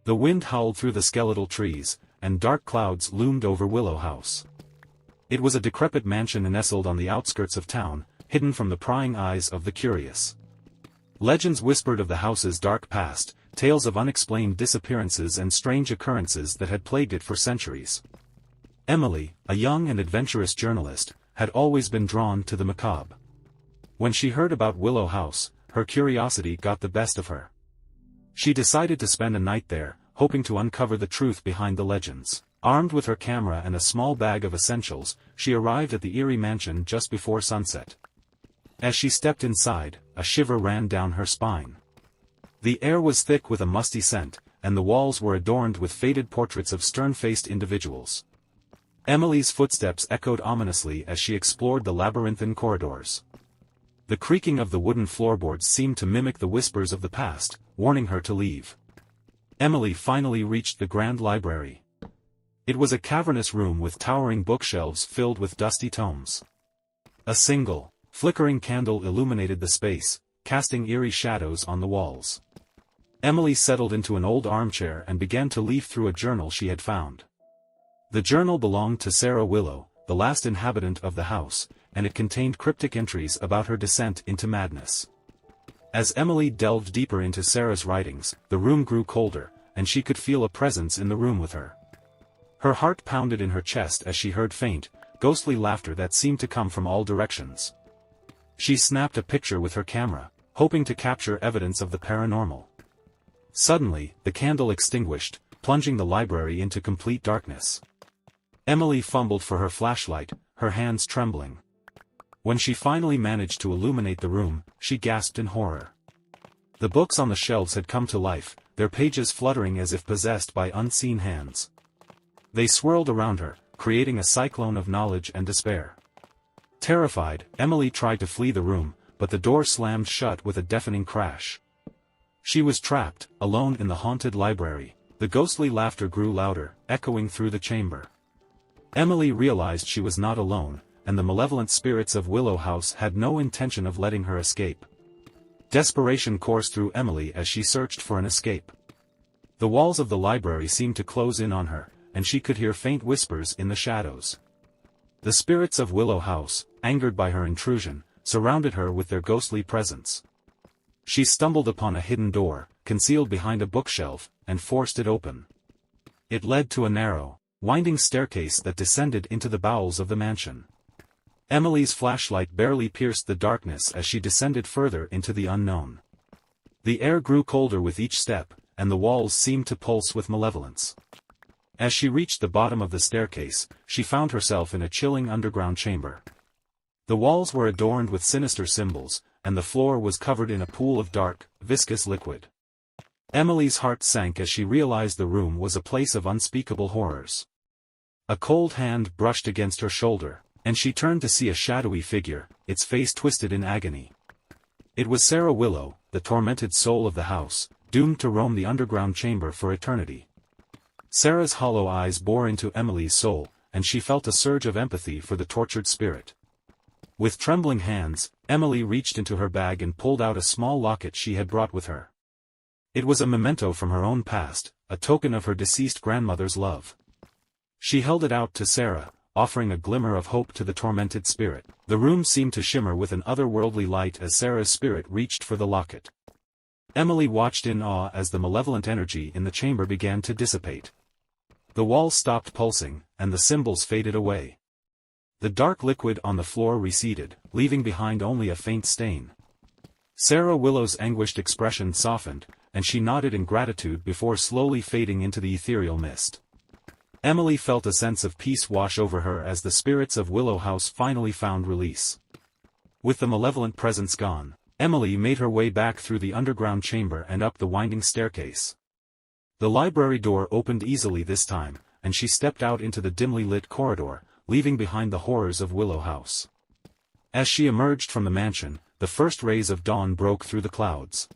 The wind howled through the skeletal trees, and dark clouds loomed over Willow House. It was a decrepit mansion nestled on the outskirts of town, hidden from the prying eyes of the curious. Legends whispered of the house's dark past, tales of unexplained disappearances and strange occurrences that had plagued it for centuries. Emily, a young and adventurous journalist, had always been drawn to the macabre. When she heard about Willow House, her curiosity got the best of her. She decided to spend a night there, hoping to uncover the truth behind the legends. Armed with her camera and a small bag of essentials, she arrived at the eerie mansion just before sunset. As she stepped inside, a shiver ran down her spine. The air was thick with a musty scent, and the walls were adorned with faded portraits of stern-faced individuals. Emily's footsteps echoed ominously as she explored the labyrinthine corridors. The creaking of the wooden floorboards seemed to mimic the whispers of the past, warning her to leave. Emily finally reached the grand library. It was a cavernous room with towering bookshelves filled with dusty tomes. A single, flickering candle illuminated the space, casting eerie shadows on the walls. Emily settled into an old armchair and began to leaf through a journal she had found. The journal belonged to Sarah Willow, the last inhabitant of the house, and it contained cryptic entries about her descent into madness. As Emily delved deeper into Sarah's writings, the room grew colder, and she could feel a presence in the room with her. Her heart pounded in her chest as she heard faint, ghostly laughter that seemed to come from all directions. She snapped a picture with her camera, hoping to capture evidence of the paranormal. Suddenly, the candle extinguished, plunging the library into complete darkness. Emily fumbled for her flashlight, her hands trembling. When she finally managed to illuminate the room, she gasped in horror. The books on the shelves had come to life, their pages fluttering as if possessed by unseen hands. They swirled around her, creating a cyclone of knowledge and despair. Terrified, Emily tried to flee the room, but the door slammed shut with a deafening crash. She was trapped, alone in the haunted library. The ghostly laughter grew louder, echoing through the chamber. Emily realized she was not alone, and the malevolent spirits of Willow House had no intention of letting her escape. Desperation coursed through Emily as she searched for an escape. The walls of the library seemed to close in on her, and she could hear faint whispers in the shadows. The spirits of Willow House, angered by her intrusion, surrounded her with their ghostly presence. She stumbled upon a hidden door, concealed behind a bookshelf, and forced it open. It led to a narrow, winding staircase that descended into the bowels of the mansion. Emily's flashlight barely pierced the darkness as she descended further into the unknown. The air grew colder with each step, and the walls seemed to pulse with malevolence. As she reached the bottom of the staircase, she found herself in a chilling underground chamber. The walls were adorned with sinister symbols, and the floor was covered in a pool of dark, viscous liquid. Emily's heart sank as she realized the room was a place of unspeakable horrors. A cold hand brushed against her shoulder, and she turned to see a shadowy figure, its face twisted in agony. It was Sarah Willow, the tormented soul of the house, doomed to roam the underground chamber for eternity. Sarah's hollow eyes bore into Emily's soul, and she felt a surge of empathy for the tortured spirit. With trembling hands, Emily reached into her bag and pulled out a small locket she had brought with her. It was a memento from her own past, a token of her deceased grandmother's love. She held it out to Sarah, offering a glimmer of hope to the tormented spirit. The room seemed to shimmer with an otherworldly light as Sarah's spirit reached for the locket. Emily watched in awe as the malevolent energy in the chamber began to dissipate. The walls stopped pulsing, and the symbols faded away. The dark liquid on the floor receded, leaving behind only a faint stain. Sarah Willow's anguished expression softened, and she nodded in gratitude before slowly fading into the ethereal mist. Emily felt a sense of peace wash over her as the spirits of Willow House finally found release. With the malevolent presence gone, Emily made her way back through the underground chamber and up the winding staircase. The library door opened easily this time, and she stepped out into the dimly lit corridor, leaving behind the horrors of Willow House. As she emerged from the mansion, the first rays of dawn broke through the clouds.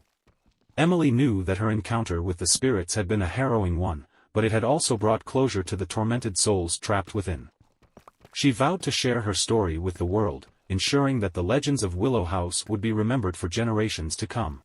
Emily knew that her encounter with the spirits had been a harrowing one, but it had also brought closure to the tormented souls trapped within. She vowed to share her story with the world, ensuring that the legends of Willow House would be remembered for generations to come.